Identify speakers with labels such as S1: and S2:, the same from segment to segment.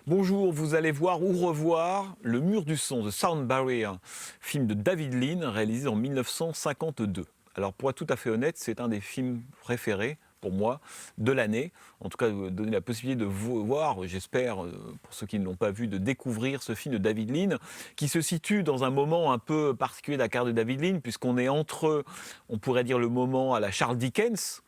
S1: Bonjour, vous allez voir ou revoir Le Mur du Son, The Sound Barrier, film de David Lean réalisé en 1952. Alors pour être tout à fait honnête, c'est un des films préférés pour moi de l'année. En tout cas, donner la possibilité de voir, j'espère, pour ceux qui ne l'ont pas vu, de découvrir ce film de David Lean, qui se situe dans un moment un peu particulier de la carrière de David Lean, puisqu'on est entre, on pourrait dire, le moment à la Charles Dickens,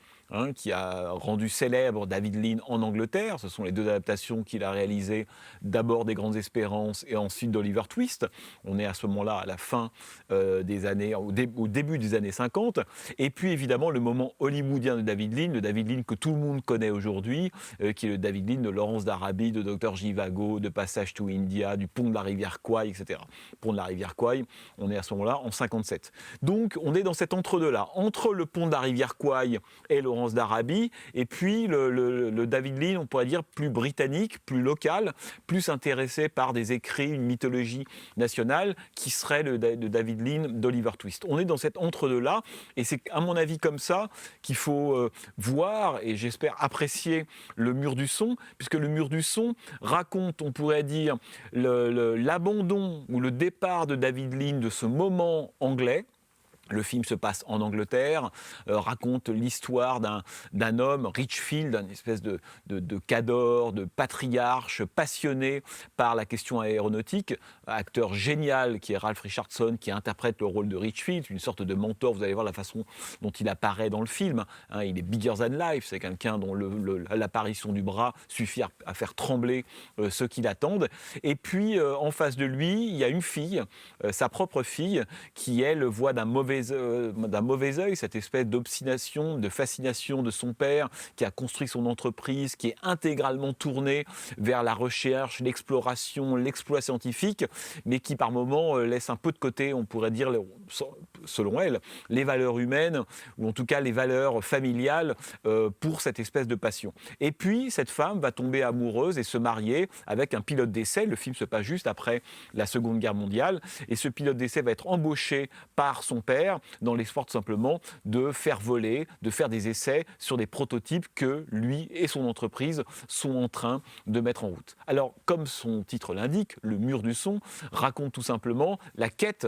S1: qui a rendu célèbre David Lean en Angleterre. Ce sont les deux adaptations qu'il a réalisées, d'abord des Grandes Espérances et ensuite d'Oliver Twist. On est à ce moment-là à la fin des années, au début des années 50. Et puis évidemment le moment hollywoodien de David Lean, le David Lean que tout le monde connaît aujourd'hui, qui est le David Lean de Lawrence d'Arabie, de Dr Zhivago, de Passage to India, du pont de la rivière Kwai, etc. Pont de la rivière Kwai, on est à ce moment-là en 57. Donc on est dans cet entre-deux-là, entre le pont de la rivière Kwai et Lawrence d'Arabie, et puis le David Lean, on pourrait dire, plus britannique, plus local, plus intéressé par des écrits, une mythologie nationale, qui serait le David Lean d'Oliver Twist. On est dans cet entre-deux-là, et c'est à mon avis comme ça qu'il faut voir, et j'espère apprécier Le Mur du Son, puisque Le Mur du Son raconte, on pourrait dire, l'abandon ou le départ de David Lean de ce moment anglais. Le film se passe en Angleterre, raconte l'histoire d'un homme, Richfield, une espèce de cador, de patriarche, passionné par la question aéronautique, acteur génial qui est Ralph Richardson, qui interprète le rôle de Richfield, une sorte de mentor. Vous allez voir la façon dont il apparaît dans le film. Il est bigger than life, c'est quelqu'un dont l'apparition du bras suffit à faire trembler ceux qui l'attendent. Et puis, en face de lui, il y a une fille, sa propre fille, qui, elle, voit d'un mauvais œil cette espèce d'obstination, de fascination de son père, qui a construit son entreprise, qui est intégralement tournée vers la recherche, l'exploration, l'exploit scientifique, mais qui par moments laisse un peu de côté, on pourrait dire, selon elle, les valeurs humaines, ou en tout cas les valeurs familiales, pour cette espèce de passion. Et puis cette femme va tomber amoureuse et se marier avec un pilote d'essai. Le film se passe juste après la Seconde Guerre mondiale, et ce pilote d'essai va être embauché par son père dans l'espoir tout simplement de faire voler, de faire des essais sur des prototypes que lui et son entreprise sont en train de mettre en route. Alors, comme son titre l'indique, Le Mur du Son raconte tout simplement la quête,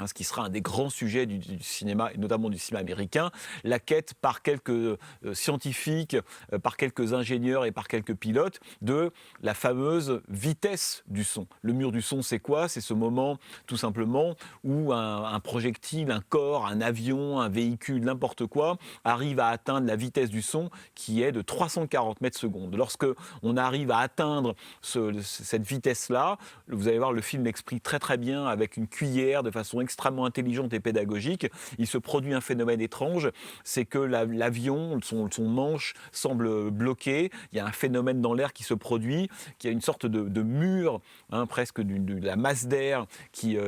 S1: ce qui sera un des grands sujets du cinéma, et notamment du cinéma américain, la quête par quelques scientifiques, par quelques ingénieurs et par quelques pilotes de la fameuse vitesse du son. Le mur du son, c'est quoi? C'est ce moment, tout simplement, où un projectile, un corps, un avion, un véhicule, n'importe quoi, arrive à atteindre la vitesse du son qui est de 340 mètres secondes. Lorsque on arrive à atteindre cette vitesse-là, vous allez voir, le film l'explique très très bien avec une cuillère, de façon extrêmement intelligente et pédagogique. Il se produit un phénomène étrange, c'est que l'avion, son manche semble bloqué, il y a un phénomène dans l'air qui se produit, qui a une sorte de mur, presque de la masse d'air qui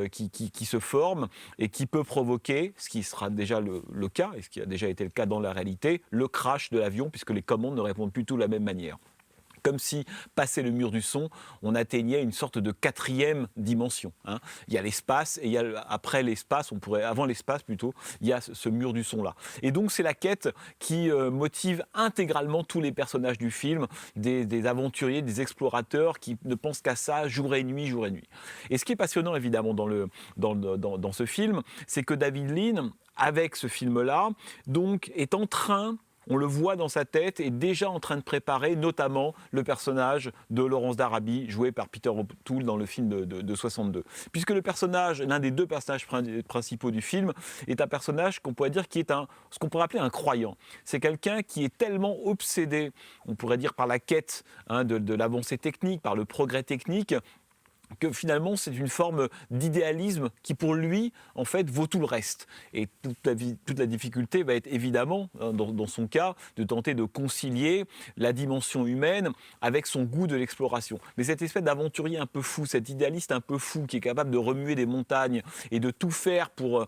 S1: se forme et qui peut provoquer, ce qui sera déjà le cas, et ce qui a déjà été le cas dans la réalité, le crash de l'avion, puisque les commandes ne répondent plus tout de la même manière. Comme si, passé le mur du son, on atteignait une sorte de quatrième dimension. Il y a l'espace, et après l'espace, avant l'espace plutôt, il y a ce mur du son-là. Et donc c'est la quête qui motive intégralement tous les personnages du film, des aventuriers, des explorateurs qui ne pensent qu'à ça jour et nuit, jour et nuit. Et ce qui est passionnant évidemment dans ce film, c'est que David Lean, avec ce film-là, donc est en train, on le voit dans sa tête, est déjà en train de préparer notamment le personnage de Lawrence d'Arabie, joué par Peter O'Toole dans le film de 62. Puisque le personnage, l'un des deux personnages principaux du film, est un personnage qu'on pourrait dire qui est ce qu'on pourrait appeler un croyant. C'est quelqu'un qui est tellement obsédé, on pourrait dire, par la quête de l'avancée technique, par le progrès technique, que finalement c'est une forme d'idéalisme qui pour lui en fait vaut tout le reste. Et toute la difficulté va être évidemment dans son cas de tenter de concilier la dimension humaine avec son goût de l'exploration. Mais cette espèce d'aventurier un peu fou, cet idéaliste un peu fou qui est capable de remuer des montagnes et de tout faire pour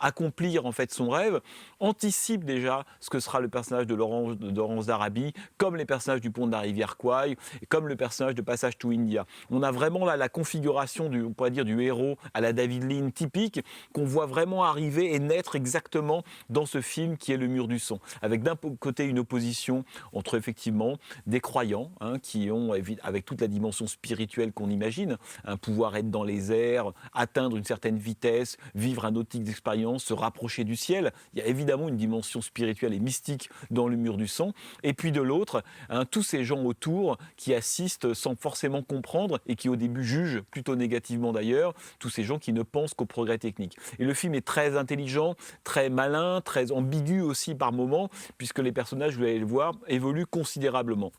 S1: accomplir en fait son rêve, anticipe déjà ce que sera le personnage de Laurence d'Arabie, comme les personnages du Pont de la Rivière Kwai, et comme le personnage de Passage to India. On a vraiment là la configuration on pourrait dire, du héros à la David Lean typique, qu'on voit vraiment arriver et naître exactement dans ce film qui est Le Mur du Son, avec d'un côté une opposition entre effectivement des croyants qui ont, avec toute la dimension spirituelle qu'on imagine, pouvoir être dans les airs, atteindre une certaine vitesse, vivre un autre type d'expérience, se rapprocher du ciel. Il y a évidemment une dimension spirituelle et mystique dans Le Mur du Son. Et puis de l'autre, tous ces gens autour qui assistent sans forcément comprendre et qui au début jugent, plutôt négativement d'ailleurs, tous ces gens qui ne pensent qu'au progrès technique. Et le film est très intelligent, très malin, très ambigu aussi par moments, puisque les personnages, vous allez le voir, évoluent considérablement.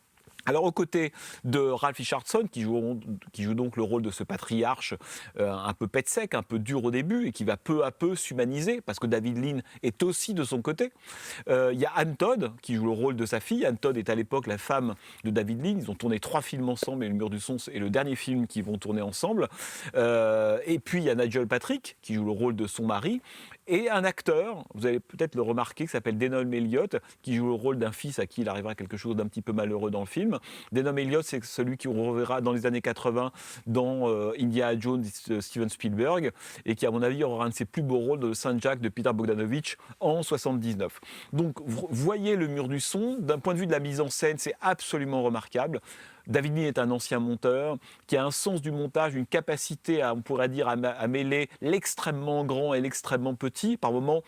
S1: Alors aux côtés de Ralph Richardson, qui joue donc le rôle de ce patriarche un peu pet sec, un peu dur au début, et qui va peu à peu s'humaniser, parce que David Lean est aussi de son côté. Il y a Anne Todd, qui joue le rôle de sa fille. Anne Todd est à l'époque la femme de David Lean. Ils ont tourné 3 films ensemble, et Le Mur du Son est le dernier film qu'ils vont tourner ensemble. Et puis il y a Nigel Patrick, qui joue le rôle de son mari. Et un acteur, vous allez peut-être le remarquer, qui s'appelle Denholm Elliott, qui joue le rôle d'un fils à qui il arrivera quelque chose d'un petit peu malheureux dans le film. Denholm Elliott, c'est celui qu'on reverra dans les années 80 dans Indiana Jones de Steven Spielberg, et qui, à mon avis, aura un de ses plus beaux rôles de Saint-Jacques de Peter Bogdanovich en 79. Donc, voyez Le Mur du Son. D'un point de vue de la mise en scène, c'est absolument remarquable. David Lean est un ancien monteur qui a un sens du montage, une capacité, on pourrait dire, à mêler l'extrêmement grand et l'extrêmement petit. Par moments,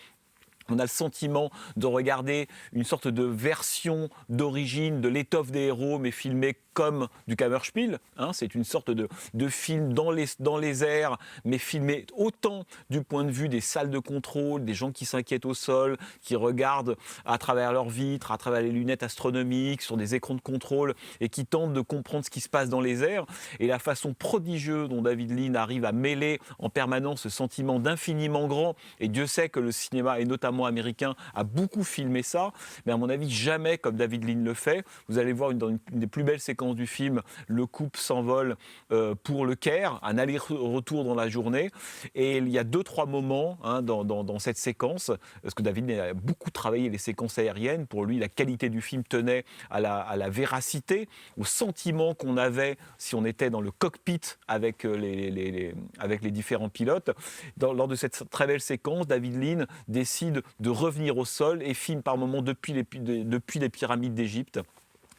S1: on a le sentiment de regarder une sorte de version d'origine de l'étoffe des héros, mais filmée comme du Kammerspiel. C'est une sorte de film dans les airs, mais filmé autant du point de vue des salles de contrôle, des gens qui s'inquiètent au sol, qui regardent à travers leurs vitres, à travers les lunettes astronomiques, sur des écrans de contrôle, et qui tentent de comprendre ce qui se passe dans les airs. Et la façon prodigieuse dont David Lean arrive à mêler en permanence ce sentiment d'infiniment grand, et Dieu sait que le cinéma, et notamment américain, a beaucoup filmé ça, mais à mon avis jamais comme David Lean le fait. Vous allez voir dans une des plus belles séquences du film, le couple s'envole pour le Caire, un aller-retour dans la journée, et il y a 2-3 moments dans cette séquence, parce que David Lean a beaucoup travaillé les séquences aériennes. Pour lui, la qualité du film tenait à la véracité, au sentiment qu'on avait si on était dans le cockpit avec les différents pilotes. Lors de cette très belle séquence, David Lean décide de revenir au sol et filme par moments depuis les pyramides d'Égypte.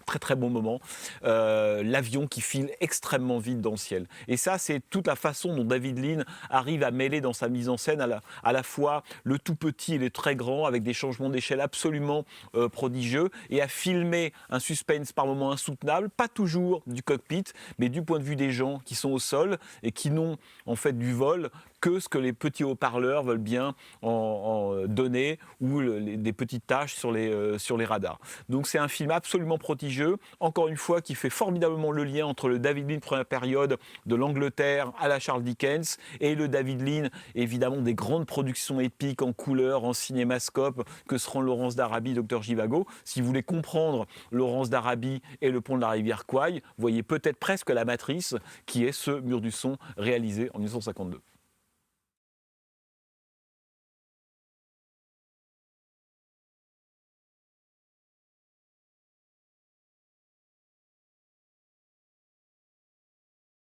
S1: Très très bon moment, l'avion qui file extrêmement vite dans le ciel. Et ça, c'est toute la façon dont David Lean arrive à mêler dans sa mise en scène à la fois le tout petit et le très grand, avec des changements d'échelle absolument prodigieux, et à filmer un suspense par moments insoutenable, pas toujours du cockpit, mais du point de vue des gens qui sont au sol et qui n'ont en fait du vol que ce que les petits haut-parleurs veulent bien en donner, ou des petites taches sur les radars. Donc c'est un film absolument prodigieux, encore une fois, qui fait formidablement le lien entre le David Lean première période de l'Angleterre à la Charles Dickens, et le David Lean, évidemment, des grandes productions épiques en couleur, en cinémascope, que seront Laurence d'Arabie, Dr Zhivago. Si vous voulez comprendre Laurence d'Arabie et le pont de la rivière Kwai, voyez peut-être presque La Matrice, qui est ce Mur du Son réalisé en 1952.